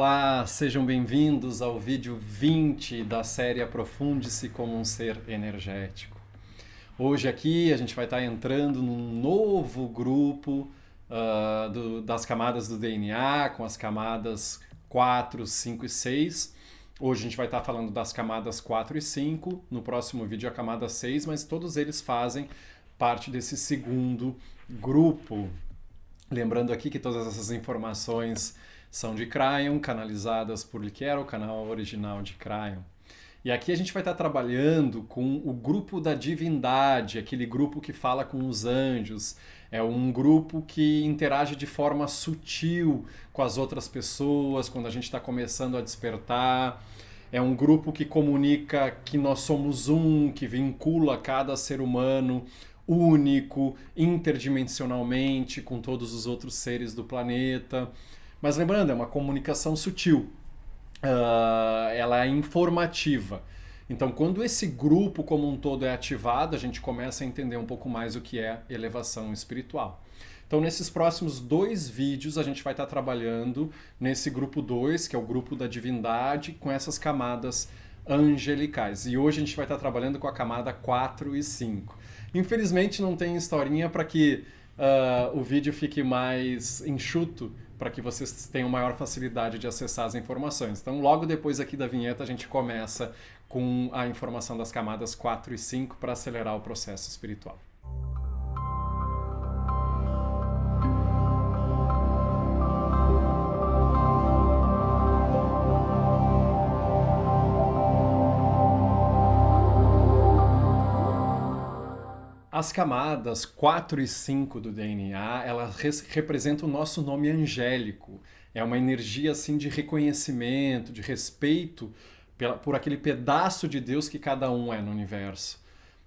Olá, sejam bem-vindos ao vídeo 20 da série Aprofunde-se como um ser energético. Hoje aqui a gente vai estar entrando num novo grupo das camadas do DNA, com as camadas 4, 5 e 6. Hoje a gente vai estar falando das camadas 4 e 5, no próximo vídeo a camada 6, mas todos eles fazem parte desse segundo grupo. Lembrando aqui que todas essas informações são de Kryon, canalizadas por Liquero, o canal original de Kryon. E aqui a gente vai estar trabalhando com o grupo da divindade, aquele grupo que fala com os anjos. É um grupo que interage de forma sutil com as outras pessoas, quando a gente está começando a despertar. É um grupo que comunica que nós somos um, que vincula cada ser humano único, interdimensionalmente, com todos os outros seres do planeta. Mas lembrando, é uma comunicação sutil, ela é informativa. Então, quando esse grupo como um todo é ativado, a gente começa a entender um pouco mais o que é elevação espiritual. Então, nesses próximos 2 vídeos, a gente vai estar trabalhando nesse grupo 2, que é o grupo da divindade, com essas camadas angelicais. E hoje a gente vai estar trabalhando com a camada 4 e 5. Infelizmente, não tem historinha para que o vídeo fique mais enxuto, para que vocês tenham maior facilidade de acessar as informações. Então, logo depois aqui da vinheta, a gente começa com a informação das camadas 4 e 5 para acelerar o processo espiritual. As camadas 4 e 5 do DNA, elas representam o nosso nome angélico. É uma energia assim de reconhecimento, de respeito por aquele pedaço de Deus que cada um é no universo.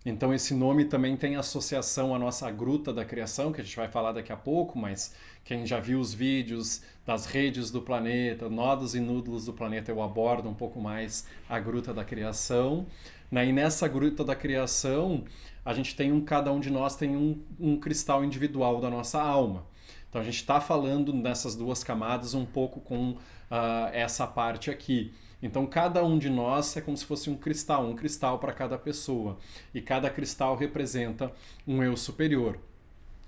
Então esse nome também tem associação à nossa gruta da criação, que a gente vai falar daqui a pouco, mas quem já viu os vídeos das redes do planeta, nodos e núcleos do planeta, eu abordo um pouco mais a gruta da criação. E nessa gruta da criação, a gente tem cada um de nós tem um cristal individual da nossa alma. Então a gente está falando nessas 2 camadas um pouco com essa parte aqui. Então cada um de nós é como se fosse um cristal para cada pessoa. E cada cristal representa um eu superior.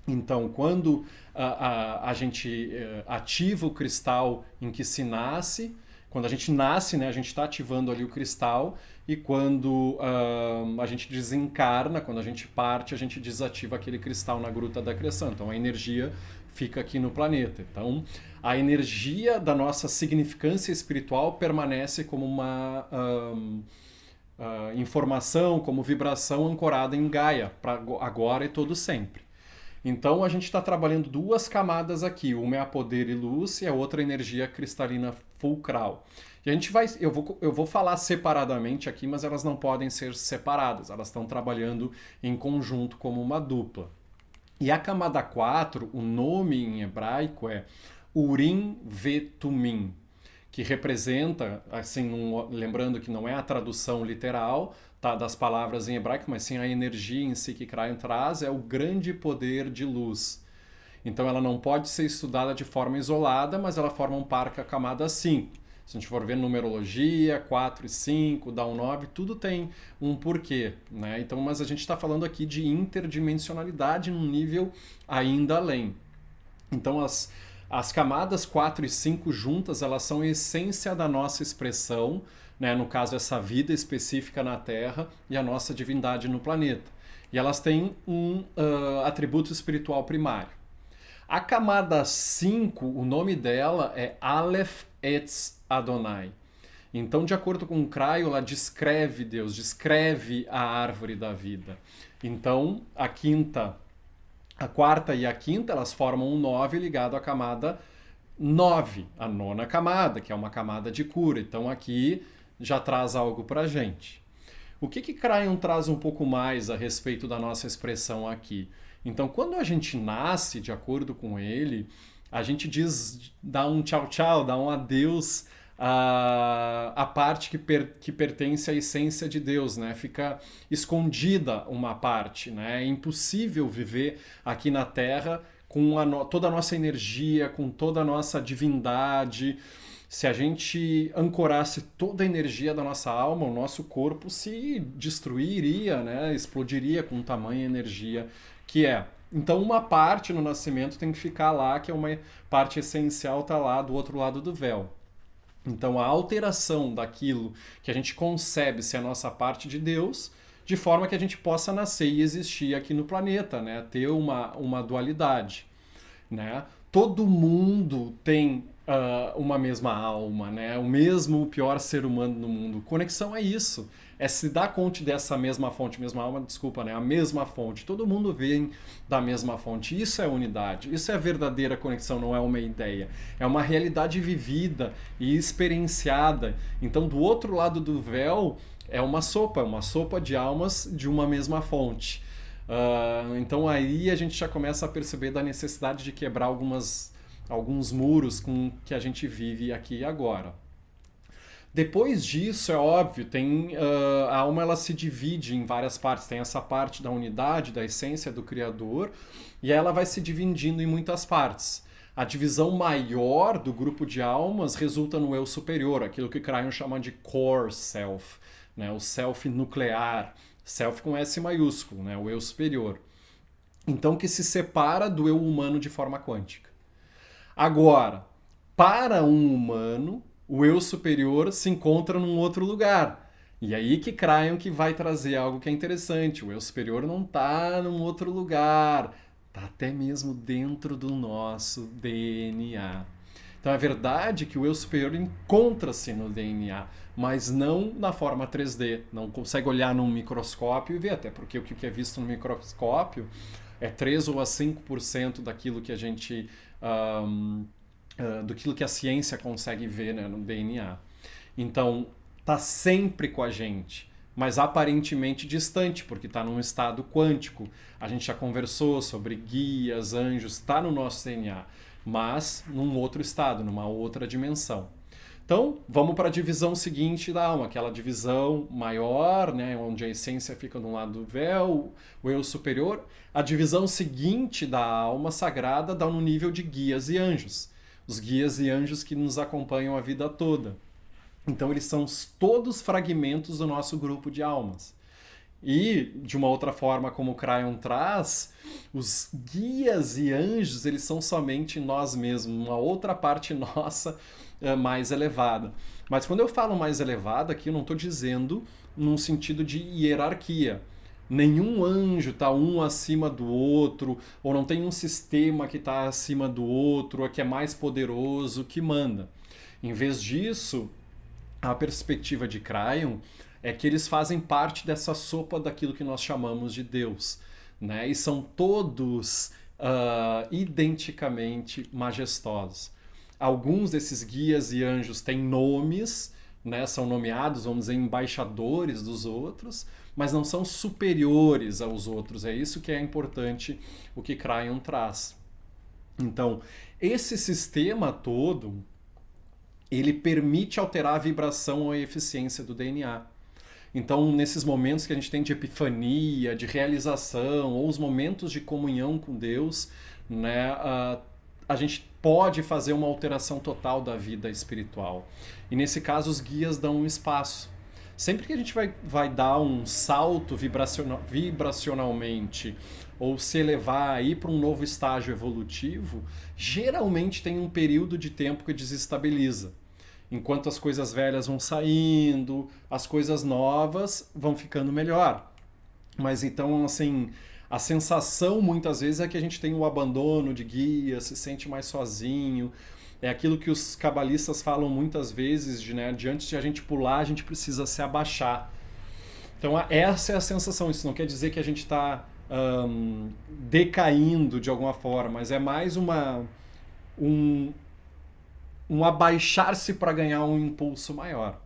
Então, quando a gente ativa o cristal em que se nasce, quando a gente nasce, né, a gente está ativando ali o cristal, e quando a gente desencarna, quando a gente parte, a gente desativa aquele cristal na gruta da criação. Então a energia fica aqui no planeta. Então a energia da nossa significância espiritual permanece como uma informação, como vibração ancorada em Gaia, para agora e todo sempre. Então a gente está trabalhando 2 camadas aqui, uma é a poder e luz e a outra energia cristalina fulcral. E a gente eu vou falar separadamente aqui, mas elas não podem ser separadas, elas estão trabalhando em conjunto como uma dupla. E a camada 4, o nome em hebraico é Urim Vetumim, que representa, assim, lembrando que não é a tradução literal, tá, das palavras em hebraico, mas sim a energia em si que Kryon traz, é o grande poder de luz. Então ela não pode ser estudada de forma isolada, mas ela forma um par com a camada 5. Se a gente for ver numerologia, 4 e 5, dá um 9, tudo tem um porquê, né? Então, mas a gente está falando aqui de interdimensionalidade num nível ainda além. Então as camadas 4 e 5 juntas, elas são a essência da nossa expressão, né? No caso, essa vida específica na Terra e a nossa divindade no planeta. E elas têm um atributo espiritual primário. A camada 5, o nome dela é Aleph Etz Adonai. Então, de acordo com o Kryon, ela descreve Deus, descreve a árvore da vida. Então, a quarta e a quinta, elas formam um 9 ligado à camada 9, a 9ª camada, que é uma camada de cura. Então, aqui já traz algo pra gente. O que Kryon traz um pouco mais a respeito da nossa expressão aqui? Então, quando a gente nasce, de acordo com ele, a gente dá um tchau, dá um adeus à parte que pertence à essência de Deus, né? Fica escondida uma parte, né? É impossível viver aqui na Terra com toda a nossa energia, com toda a nossa divindade, Se a gente ancorasse toda a energia da nossa alma, o nosso corpo se destruiria, né? Explodiria com tamanha energia que é. Então uma parte no nascimento tem que ficar lá, que é uma parte essencial, tá lá do outro lado do véu. Então a alteração daquilo que a gente concebe ser a nossa parte de Deus, de forma que a gente possa nascer e existir aqui no planeta, né? Ter uma dualidade, né? Todo mundo tem uma mesma alma, né? O mesmo pior ser humano no mundo. Conexão é isso. É se dar conta dessa mesma fonte, mesma alma, desculpa, né? A mesma fonte. Todo mundo vem da mesma fonte. Isso é unidade. Isso é verdadeira conexão, não é uma ideia. É uma realidade vivida e experienciada. Então, do outro lado do véu é uma sopa de almas de uma mesma fonte. Então aí a gente já começa a perceber da necessidade de quebrar alguns muros com que a gente vive aqui e agora. Depois disso, é óbvio, a alma ela se divide em várias partes. Tem essa parte da unidade, da essência do Criador, e ela vai se dividindo em muitas partes. A divisão maior do grupo de almas resulta no eu superior, aquilo que Cryon chama de core self, né? O self nuclear, self com S maiúsculo, né? O eu superior. Então, que se separa do eu humano de forma quântica. Agora, para um humano, o eu superior se encontra num outro lugar. E aí que Cryon que vai trazer algo que é interessante. O eu superior não está num outro lugar, está até mesmo dentro do nosso DNA. Então é verdade que o eu superior encontra-se no DNA, mas não na forma 3D. Não consegue olhar num microscópio e ver, até porque o que é visto no microscópio é 3 ou a 5% daquilo que a gente... daquilo que a ciência consegue ver, né, no DNA. Então, está sempre com a gente, mas aparentemente distante, porque está num estado quântico. A gente já conversou sobre guias, anjos, está no nosso DNA, mas num outro estado, numa outra dimensão. Então, vamos para a divisão seguinte da alma, aquela divisão maior, né, onde a essência fica do lado do véu, o eu superior. A divisão seguinte da alma sagrada dá no nível de guias e anjos. Os guias e anjos que nos acompanham a vida toda. Então, eles são todos fragmentos do nosso grupo de almas. E, de uma outra forma, como o Cryon traz, os guias e anjos, eles são somente nós mesmos, uma outra parte nossa mais elevada. Mas quando eu falo mais elevada, aqui eu não estou dizendo num sentido de hierarquia. Nenhum anjo está um acima do outro, ou não tem um sistema que está acima do outro, ou que é mais poderoso, que manda. Em vez disso, a perspectiva de Cryon é que eles fazem parte dessa sopa daquilo que nós chamamos de Deus, né? E são todos identicamente majestosos. Alguns desses guias e anjos têm nomes, né? São nomeados, vamos dizer, embaixadores dos outros, mas não são superiores aos outros. É isso que é importante, o que Cryon traz. Então, esse sistema todo, ele permite alterar a vibração ou a eficiência do DNA. Então, nesses momentos que a gente tem de epifania, de realização, ou os momentos de comunhão com Deus, né, a gente pode fazer uma alteração total da vida espiritual. E nesse caso, os guias dão um espaço. Sempre que a gente vai dar um salto vibracionalmente ou se elevar, ir para um novo estágio evolutivo, geralmente tem um período de tempo que desestabiliza. Enquanto as coisas velhas vão saindo, as coisas novas vão ficando melhor. Mas então, assim, a sensação muitas vezes é que a gente tem o abandono de guia, se sente mais sozinho. É aquilo que os cabalistas falam muitas vezes, de antes de a gente pular, a gente precisa se abaixar. Então essa é a sensação. Isso não quer dizer que a gente está decaindo de alguma forma, mas é mais um abaixar-se para ganhar um impulso maior.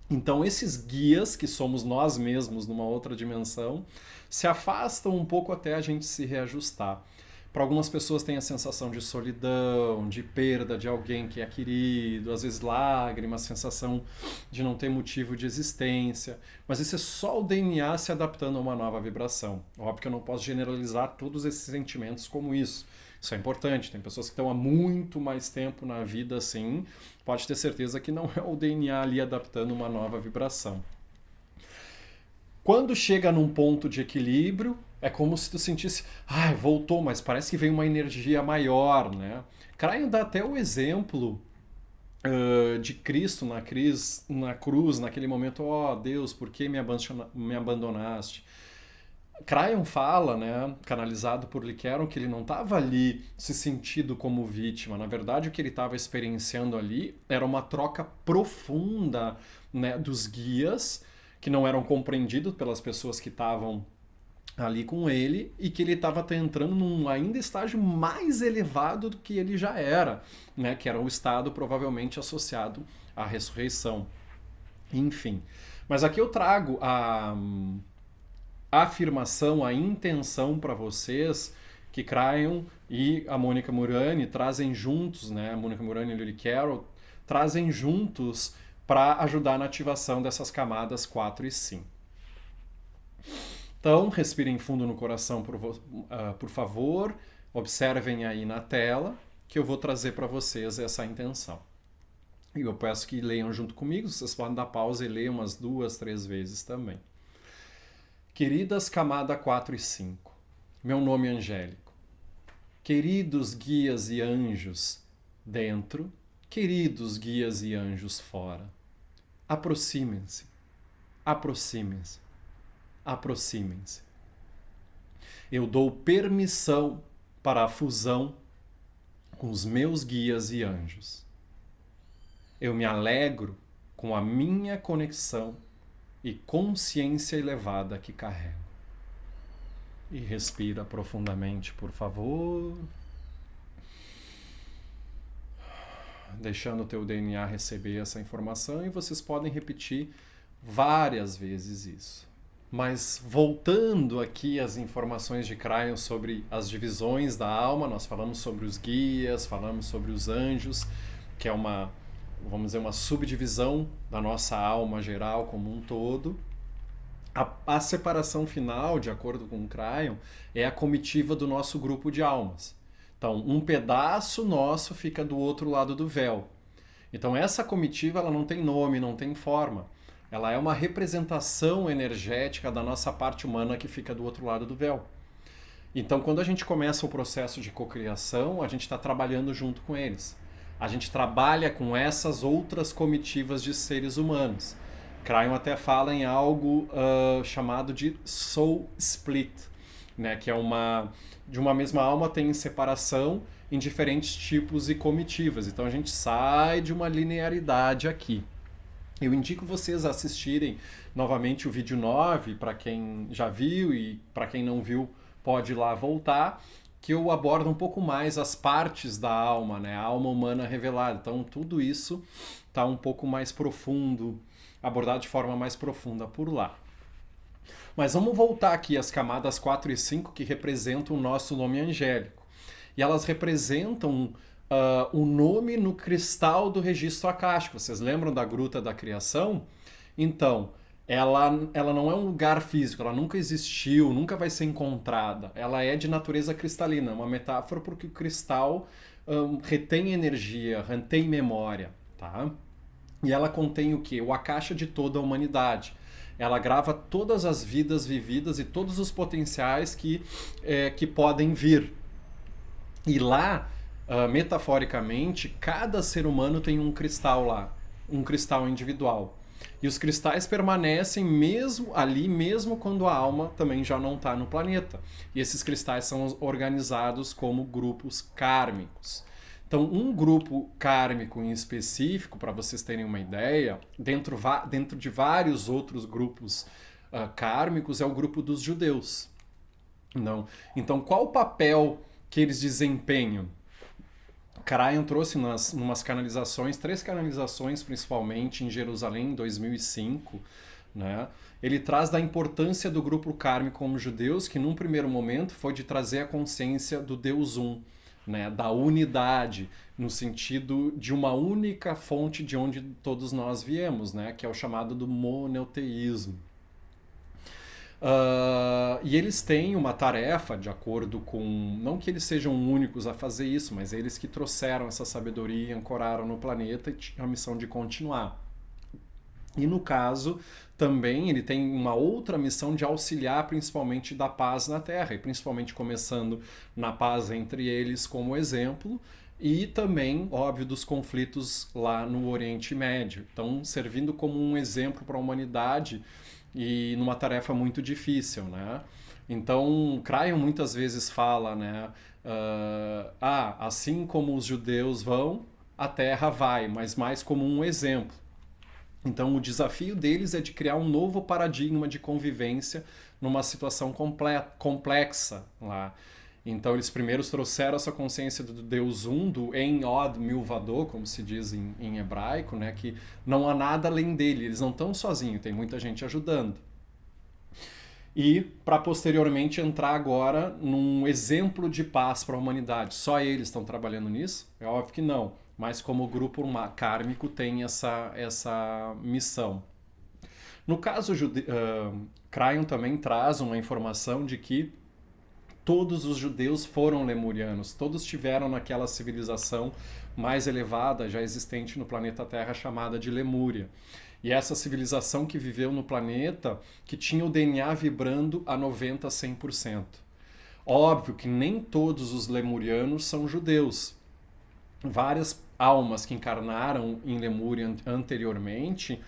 Então esses guias, que somos nós mesmos numa outra dimensão, se afastam um pouco até a gente se reajustar. Para algumas pessoas tem a sensação de solidão, de perda de alguém que é querido, às vezes lágrimas, sensação de não ter motivo de existência. Mas isso é só o DNA se adaptando a uma nova vibração. Óbvio que eu não posso generalizar todos esses sentimentos como isso. Isso é importante. Tem pessoas que estão há muito mais tempo na vida assim, pode ter certeza que não é o DNA ali adaptando uma nova vibração. Quando chega num ponto de equilíbrio, é como se tu sentisse, voltou, mas parece que veio uma energia maior, né? Cryon dá até o exemplo de Cristo na cruz, naquele momento, Deus, por que me abandonaste? Cryon fala, né, canalizado por Liqueron, que ele não estava ali se sentindo como vítima. Na verdade, o que ele estava experienciando ali era uma troca profunda, né, dos guias, que não eram compreendidos pelas pessoas que estavam ali com ele, e que ele estava entrando num ainda estágio mais elevado do que ele já era, né, que era um estado provavelmente associado à ressurreição. Enfim. Mas aqui eu trago a afirmação, a intenção para vocês que Cryon e a Mônica Murani trazem juntos, né, a Mônica Murani e Lily Carroll trazem juntos para ajudar na ativação dessas camadas 4 e 5. Então, respirem fundo no coração, por favor, observem aí na tela que eu vou trazer para vocês essa intenção. E eu peço que leiam junto comigo, vocês podem dar pausa e ler umas 2, 3 vezes também. Queridas camada 4 e 5, meu nome é Angélico. Queridos guias e anjos dentro, queridos guias e anjos fora, aproximem-se, aproximem-se, aproximem-se. Eu dou permissão para a fusão com os meus guias e anjos. Eu me alegro com a minha conexão e consciência elevada que carrego. E respira profundamente, por favor. Deixando o teu DNA receber essa informação, e vocês podem repetir várias vezes isso. Mas voltando aqui às informações de Cryon sobre as divisões da alma, nós falamos sobre os guias, falamos sobre os anjos, que é uma, vamos dizer, uma subdivisão da nossa alma geral como um todo. A separação final, de acordo com o Cryon, é a comitiva do nosso grupo de almas. Então, um pedaço nosso fica do outro lado do véu. Então, essa comitiva ela não tem nome, não tem forma. Ela é uma representação energética da nossa parte humana que fica do outro lado do véu. Então, quando a gente começa o processo de cocriação, a gente está trabalhando junto com eles. A gente trabalha com essas outras comitivas de seres humanos. Cryon até fala em algo chamado de soul split, né? Que é de uma mesma alma tem separação em diferentes tipos e comitivas. Então a gente sai de uma linearidade aqui. Eu indico vocês a assistirem novamente o vídeo 9, para quem já viu, e para quem não viu pode ir lá voltar, que eu abordo um pouco mais as partes da alma, né? A alma humana revelada. Então tudo isso está um pouco mais profundo, abordado de forma mais profunda por lá. Mas vamos voltar aqui às camadas 4 e 5 que representam o nosso nome angélico. E elas representam o nome no cristal do registro akáshico. Vocês lembram da Gruta da Criação? Então, ela não é um lugar físico, ela nunca existiu, nunca vai ser encontrada. Ela é de natureza cristalina, uma metáfora porque o cristal retém energia, retém memória, tá? E ela contém o quê? O akasha de toda a humanidade. Ela grava todas as vidas vividas e todos os potenciais que podem vir. E lá, metaforicamente, cada ser humano tem um cristal lá, um cristal individual. E os cristais permanecem mesmo ali, mesmo quando a alma também já não está no planeta. E esses cristais são organizados como grupos kármicos. Então, um grupo kármico em específico, para vocês terem uma ideia, dentro de vários outros grupos kármicos, é o grupo dos judeus. Não. Então, qual o papel que eles desempenham? Cryon trouxe umas canalizações, 3 canalizações principalmente em Jerusalém em 2005, né? Ele traz da importância do grupo kármico como judeus, que num primeiro momento foi de trazer a consciência do Deus Um, né, da unidade, no sentido de uma única fonte de onde todos nós viemos, né, que é o chamado do monoteísmo. E eles têm uma tarefa, de acordo com. Não que eles sejam únicos a fazer isso, mas eles que trouxeram essa sabedoria, ancoraram no planeta e tinham a missão de continuar. E no caso, também ele tem uma outra missão de auxiliar principalmente da paz na Terra, e principalmente começando na paz entre eles como exemplo, e também, óbvio, dos conflitos lá no Oriente Médio. Então, servindo como um exemplo para a humanidade e numa tarefa muito difícil, né? Então, Cryon muitas vezes fala, né? Assim como os judeus vão, a Terra vai, mas mais como um exemplo. Então, o desafio deles é de criar um novo paradigma de convivência numa situação complexa lá. Então, eles primeiro trouxeram essa consciência do Deus Um, do En Od Milvado, como se diz em hebraico, né? Que não há nada além dele, eles não estão sozinhos, tem muita gente ajudando. E para posteriormente entrar agora num exemplo de paz para a humanidade. Só eles estão trabalhando nisso? É óbvio que não, mas como o grupo kármico tem essa missão. No caso, Cryon também traz uma informação de que todos os judeus foram lemurianos, todos tiveram naquela civilização mais elevada já existente no planeta Terra chamada de Lemúria. E essa civilização que viveu no planeta que tinha o DNA vibrando a 90% a 100%. Óbvio que nem todos os lemurianos são judeus. Várias almas que encarnaram em Lemúria anteriormente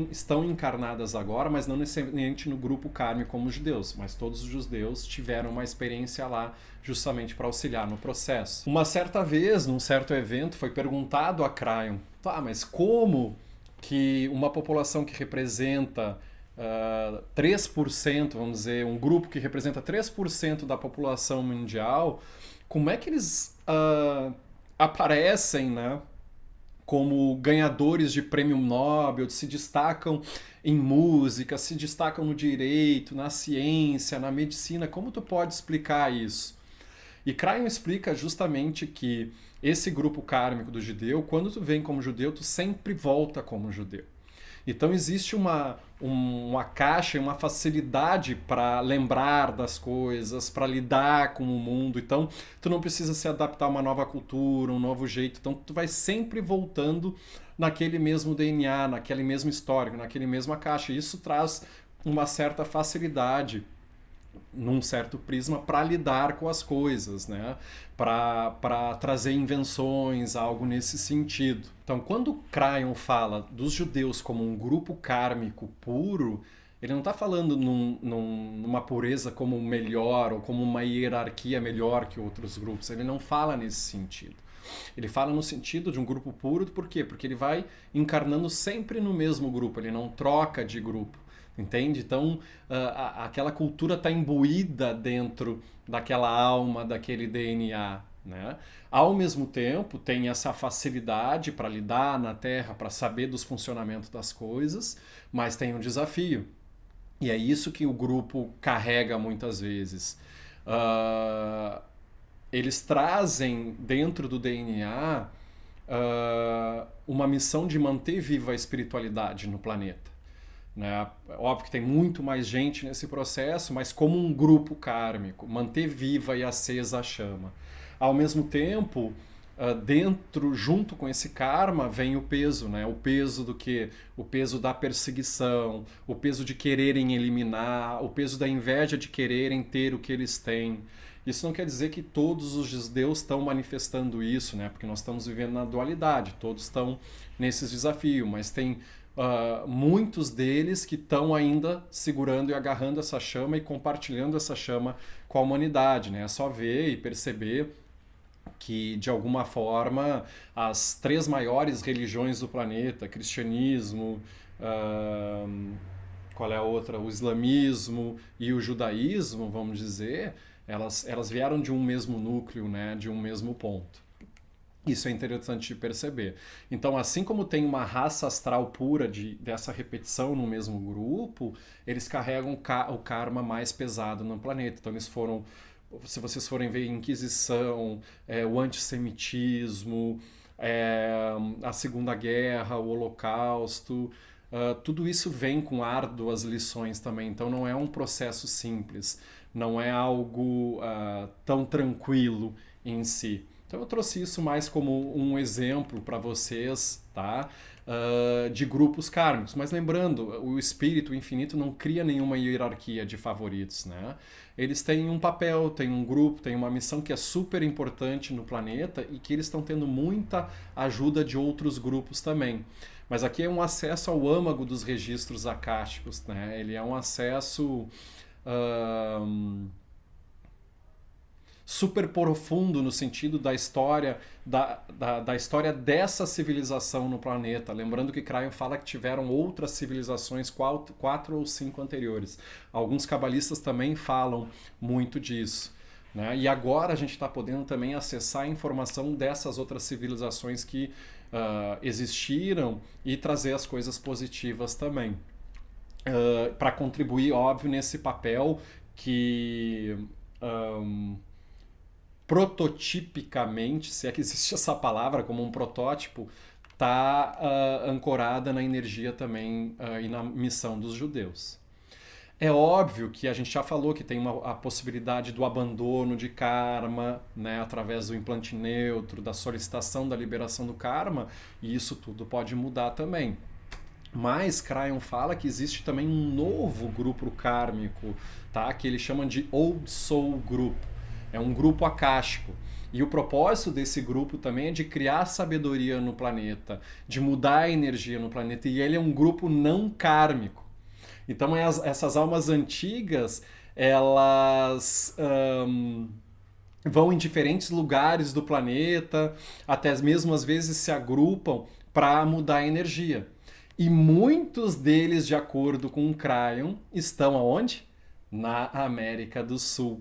estão encarnadas agora, mas não necessariamente no grupo kármico como os judeus, mas todos os judeus tiveram uma experiência lá justamente para auxiliar no processo. Uma certa vez, num certo evento, foi perguntado a Cryon, mas como que uma população que representa 3%, vamos dizer, um grupo que representa 3% da população mundial, como é que eles aparecem, né, como ganhadores de prêmio Nobel, se destacam em música, se destacam no direito, na ciência, na medicina? Como tu pode explicar isso? E Cryon explica justamente que esse grupo kármico do judeu, quando tu vem como judeu, tu sempre volta como judeu. Então existe uma caixa, uma facilidade para lembrar das coisas, para lidar com o mundo. Então tu não precisa se adaptar a uma nova cultura, um novo jeito. Então tu vai sempre voltando naquele mesmo DNA, naquele mesmo histórico, naquele mesma caixa. E isso traz uma certa facilidade num certo prisma para lidar com as coisas, né? Para trazer invenções, algo nesse sentido. Então, quando Cryon fala dos judeus como um grupo kármico puro, ele não está falando numa pureza como melhor ou como uma hierarquia melhor que outros grupos. Ele não fala nesse sentido. Ele fala no sentido de um grupo puro, por quê? Porque ele vai encarnando sempre no mesmo grupo, ele não troca de grupo. Entende? Então, aquela cultura está imbuída dentro daquela alma, daquele DNA. Né? Ao mesmo tempo, tem essa facilidade para lidar na Terra, para saber dos funcionamentos das coisas, mas tem um desafio. E é isso que o grupo carrega muitas vezes. Eles trazem dentro do DNA uma missão de manter viva a espiritualidade no planeta. Né? Óbvio que tem muito mais gente nesse processo, mas como um grupo kármico, manter viva e acesa a chama. Ao mesmo tempo, junto com esse karma, vem o peso, né? O peso do quê? O peso da perseguição, o peso de quererem eliminar, o peso da inveja de quererem ter o que eles têm. Isso não quer dizer que todos os judeus estão manifestando isso, né? Porque nós estamos vivendo na dualidade, todos estão nesses desafios, mas tem muitos deles que estão ainda segurando e agarrando essa chama e compartilhando essa chama com a humanidade, né? É só ver e perceber que, de alguma forma, as 3 maiores religiões do planeta, cristianismo, qual é a outra? O islamismo e o judaísmo, vamos dizer, elas vieram de um mesmo núcleo, né? De um mesmo ponto. Isso é interessante de perceber. Então, assim como tem uma raça astral pura dessa repetição no mesmo grupo, eles carregam o karma mais pesado no planeta. Então, eles foram, se vocês forem ver, Inquisição, o antissemitismo, a Segunda Guerra, o Holocausto, tudo isso vem com árduas lições também, então não é um processo simples, não é algo tão tranquilo em si. Então eu trouxe isso mais como um exemplo para vocês, tá? De grupos kármicos. Mas lembrando, o espírito o infinito não cria nenhuma hierarquia de favoritos, né? Eles têm um papel, têm um grupo, têm uma missão que é super importante no planeta e que eles estão tendo muita ajuda de outros grupos também. Mas aqui é um acesso ao âmago dos registros akáshicos, né? Ele é um acesso super profundo no sentido da história da história dessa civilização no planeta. Lembrando que Cryon fala que tiveram outras civilizações, quatro ou cinco anteriores. Alguns cabalistas também falam muito disso. Né? E agora a gente está podendo também acessar a informação dessas outras civilizações que existiram e trazer as coisas positivas também. Para contribuir, óbvio, nesse papel que prototipicamente, se é que existe essa palavra como um protótipo, está ancorada na energia também e na missão dos judeus. É óbvio que a gente já falou que tem a possibilidade do abandono de karma, né, através do implante neutro, da solicitação da liberação do karma, e isso tudo pode mudar também. Mas Cryon fala que existe também um novo grupo kármico, tá, que eles chamam de Old Soul Group. É um grupo akáshico. E o propósito desse grupo também é de criar sabedoria no planeta, de mudar a energia no planeta. E ele é um grupo não kármico. Então essas almas antigas, elas vão em diferentes lugares do planeta, até mesmo às vezes se agrupam para mudar a energia. E muitos deles, de acordo com o Cryon, estão aonde? Na América do Sul.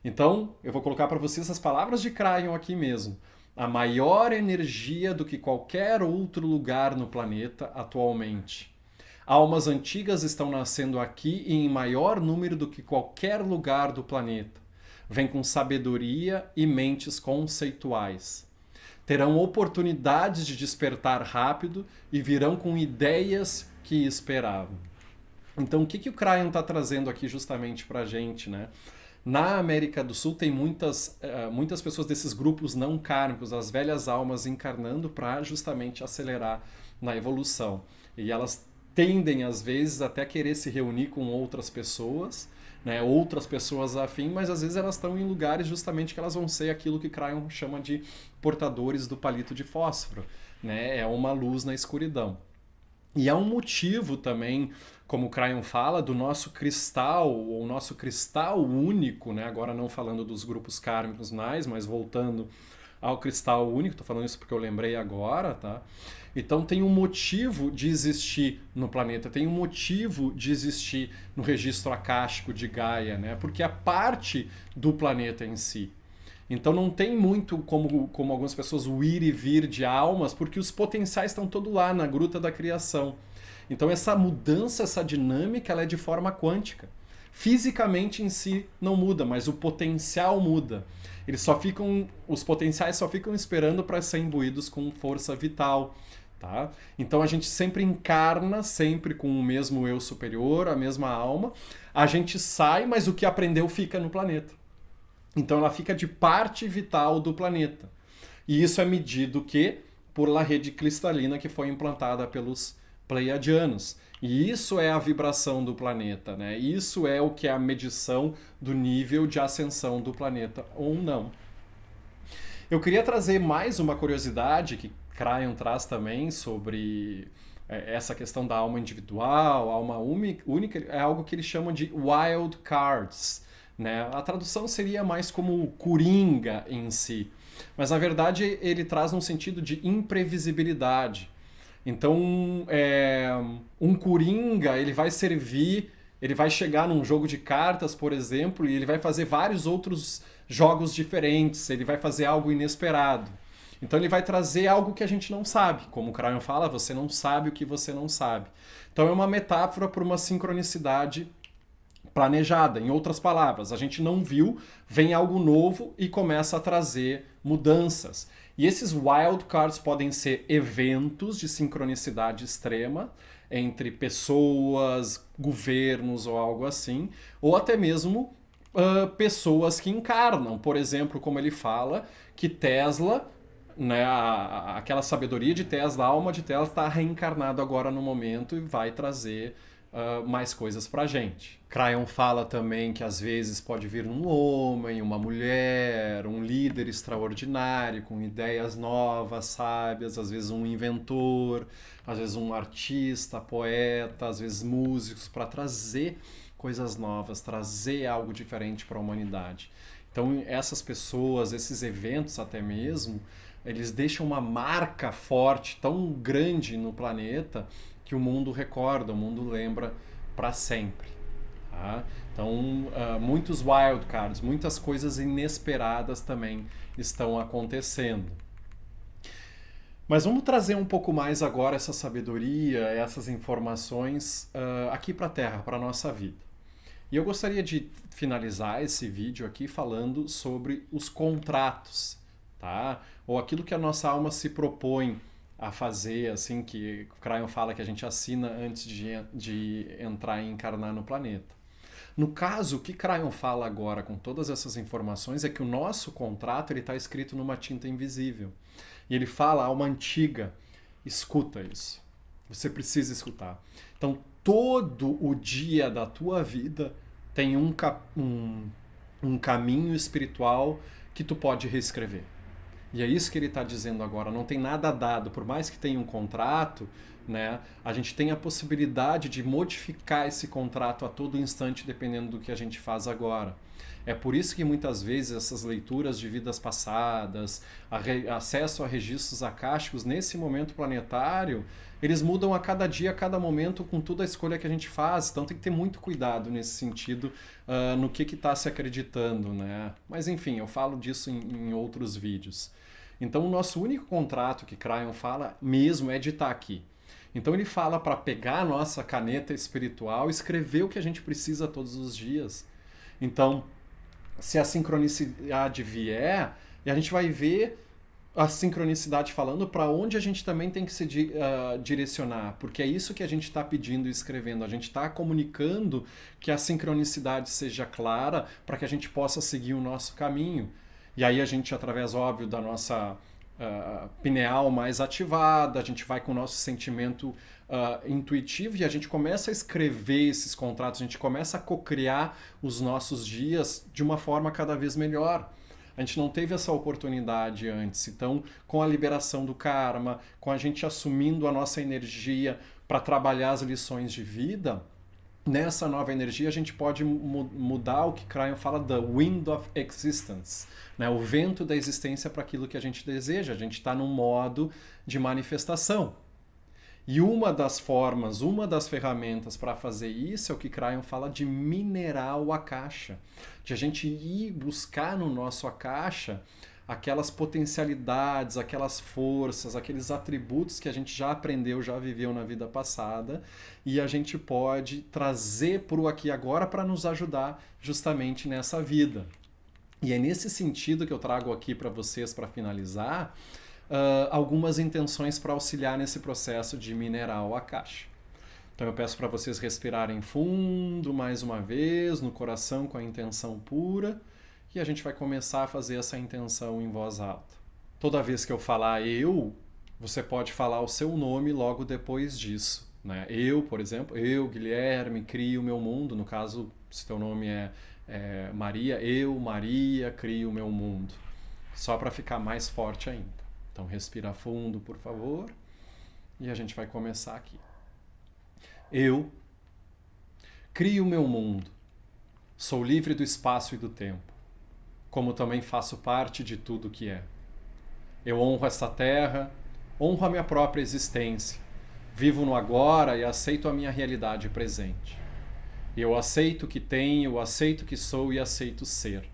Então, eu vou colocar para vocês as palavras de Cryon aqui mesmo. A maior energia do que qualquer outro lugar no planeta atualmente. Almas antigas estão nascendo aqui e em maior número do que qualquer lugar do planeta. Vêm com sabedoria e mentes conceituais. Terão oportunidades de despertar rápido e virão com ideias que esperavam. Então, o que o Cryon está trazendo aqui justamente para a gente, né? Na América do Sul tem muitas pessoas desses grupos não kármicos, as velhas almas encarnando para justamente acelerar na evolução. E elas tendem, às vezes, até a querer se reunir com outras pessoas, né, outras pessoas afim, mas às vezes elas estão em lugares justamente que elas vão ser aquilo que Cryon chama de portadores do palito de fósforo. Né? É uma luz na escuridão. E há um motivo também, como o Cryon fala, do nosso cristal, ou o nosso cristal único, né? Agora não falando dos grupos kármicos mais, mas voltando ao cristal único, estou falando isso porque eu lembrei agora, tá? Então tem um motivo de existir no planeta, tem um motivo de existir no registro akáshico de Gaia, né? Porque é parte do planeta em si. Então não tem muito como algumas pessoas o ir e vir de almas, porque os potenciais estão todos lá na gruta da criação. Então essa mudança, essa dinâmica, ela é de forma quântica. Fisicamente em si não muda, mas o potencial muda. Os potenciais só ficam esperando para ser imbuídos com força vital. Tá? Então a gente sempre encarna, sempre com o mesmo eu superior, a mesma alma. A gente sai, mas o que aprendeu fica no planeta. Então ela fica de parte vital do planeta. E isso é medido pela rede cristalina que foi implantada pelos pleiadianos. E isso é a vibração do planeta, né? Isso é o que é a medição do nível de ascensão do planeta ou não. Eu queria trazer mais uma curiosidade que Cryon traz também sobre essa questão da alma individual, alma única, é algo que eles chamam de wild cards. Né? A tradução seria mais como coringa em si, mas na verdade ele traz um sentido de imprevisibilidade. Então, um coringa, ele vai servir, ele vai chegar num jogo de cartas, por exemplo, e ele vai fazer vários outros jogos diferentes, ele vai fazer algo inesperado. Então ele vai trazer algo que a gente não sabe. Como o Cryon fala, você não sabe o que você não sabe. Então é uma metáfora para uma sincronicidade planejada. Em outras palavras, a gente não viu, vem algo novo e começa a trazer mudanças. E esses wildcards podem ser eventos de sincronicidade extrema, entre pessoas, governos ou algo assim, ou até mesmo pessoas que encarnam. Por exemplo, como ele fala, que Tesla, né, aquela sabedoria de Tesla, a alma de Tesla está reencarnado agora no momento e vai trazer mais coisas pra gente. Cryon fala também que às vezes pode vir um homem, uma mulher, um líder extraordinário com ideias novas, sábias, às vezes um inventor, às vezes um artista, poeta, às vezes músicos, para trazer coisas novas, trazer algo diferente para a humanidade. Então essas pessoas, esses eventos até mesmo, eles deixam uma marca forte, tão grande no planeta, que o mundo recorda, o mundo lembra para sempre. Tá? Então, muitos wildcards, muitas coisas inesperadas também estão acontecendo. Mas vamos trazer um pouco mais agora essa sabedoria, essas informações aqui para a Terra, para a nossa vida. E eu gostaria de finalizar esse vídeo aqui falando sobre os contratos, tá? Ou aquilo que a nossa alma se propõe a fazer, assim, que o Cryon fala que a gente assina antes de entrar e encarnar no planeta. No caso, o que Cryon fala agora com todas essas informações é que o nosso contrato está escrito numa tinta invisível. E ele fala, alma antiga, escuta isso. Você precisa escutar. Então, todo o dia da tua vida tem um caminho espiritual que tu pode reescrever. E é isso que ele está dizendo agora. Não tem nada dado. Por mais que tenha um contrato, né, a gente tem a possibilidade de modificar esse contrato a todo instante, dependendo do que a gente faz agora. É por isso que muitas vezes essas leituras de vidas passadas, acesso a registros acásticos nesse momento planetário, eles mudam a cada dia, a cada momento, com toda a escolha que a gente faz. Então tem que ter muito cuidado nesse sentido, no que está se acreditando, né? Mas enfim, eu falo disso em outros vídeos. Então o nosso único contrato que Cryon fala mesmo é de estar aqui. Então ele fala para pegar a nossa caneta espiritual e escrever o que a gente precisa todos os dias. Então, se a sincronicidade vier, a gente vai ver a sincronicidade falando para onde a gente também tem que se direcionar, porque é isso que a gente está pedindo e escrevendo. A gente está comunicando que a sincronicidade seja clara para que a gente possa seguir o nosso caminho. E aí a gente, através, óbvio, da nossa pineal mais ativada, a gente vai com o nosso sentimento intuitivo e a gente começa a escrever esses contratos, a gente começa a cocriar os nossos dias de uma forma cada vez melhor. A gente não teve essa oportunidade antes. Então, com a liberação do karma, com a gente assumindo a nossa energia para trabalhar as lições de vida, nessa nova energia a gente pode mudar o que Cryon fala da wind of existence, né? O vento da existência para aquilo que a gente deseja. A gente está num modo de manifestação. E uma das formas, uma das ferramentas para fazer isso é o que Cryon fala de minerar o Akasha. De a gente ir buscar no nosso Akasha aquelas potencialidades, aquelas forças, aqueles atributos que a gente já aprendeu, já viveu na vida passada, e a gente pode trazer para o aqui e agora para nos ajudar justamente nessa vida. E é nesse sentido que eu trago aqui para vocês, para finalizar, algumas intenções para auxiliar nesse processo de minerar o Akasha. Então eu peço para vocês respirarem fundo mais uma vez, no coração, com a intenção pura, e a gente vai começar a fazer essa intenção em voz alta. Toda vez que eu falar eu, você pode falar o seu nome logo depois disso, né? Eu, por exemplo, eu, Guilherme, crio o meu mundo. No caso, se teu nome é Maria, eu, Maria, crio o meu mundo. Só para ficar mais forte ainda. Então respira fundo, por favor, e a gente vai começar aqui. Eu crio o meu mundo. Sou livre do espaço e do tempo, como também faço parte de tudo que é. Eu honro esta terra, honro a minha própria existência, vivo no agora e aceito a minha realidade presente. Eu aceito que tenho, aceito que sou e aceito ser.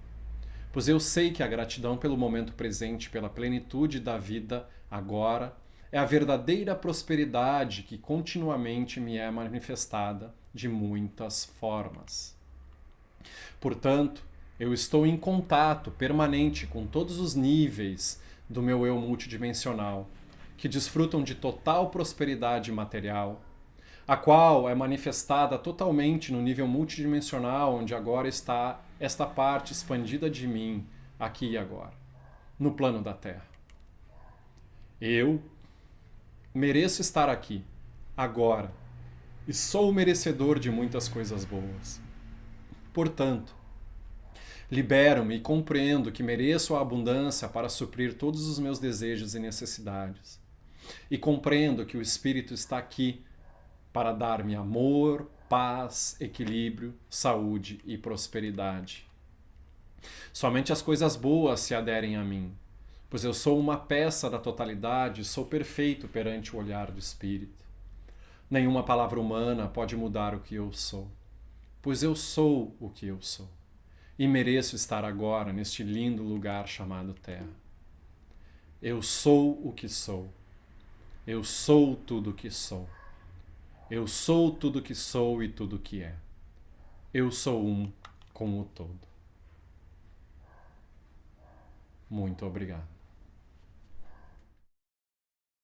Pois eu sei que a gratidão pelo momento presente, pela plenitude da vida agora, é a verdadeira prosperidade que continuamente me é manifestada de muitas formas. Portanto, eu estou em contato permanente com todos os níveis do meu eu multidimensional, que desfrutam de total prosperidade material, a qual é manifestada totalmente no nível multidimensional, onde agora está esta parte expandida de mim, aqui e agora, no plano da Terra. Eu mereço estar aqui, agora, e sou o merecedor de muitas coisas boas. Portanto, libero-me e compreendo que mereço a abundância para suprir todos os meus desejos e necessidades. E compreendo que o Espírito está aqui para dar-me amor, paz, equilíbrio, saúde e prosperidade. Somente as coisas boas se aderem a mim, pois eu sou uma peça da totalidade e sou perfeito perante o olhar do Espírito. Nenhuma palavra humana pode mudar o que eu sou, pois eu sou o que eu sou, e mereço estar agora neste lindo lugar chamado Terra. Eu sou o que sou. Eu sou tudo o que sou. Eu sou tudo o que sou e tudo o que é. Eu sou um com o todo. Muito obrigado.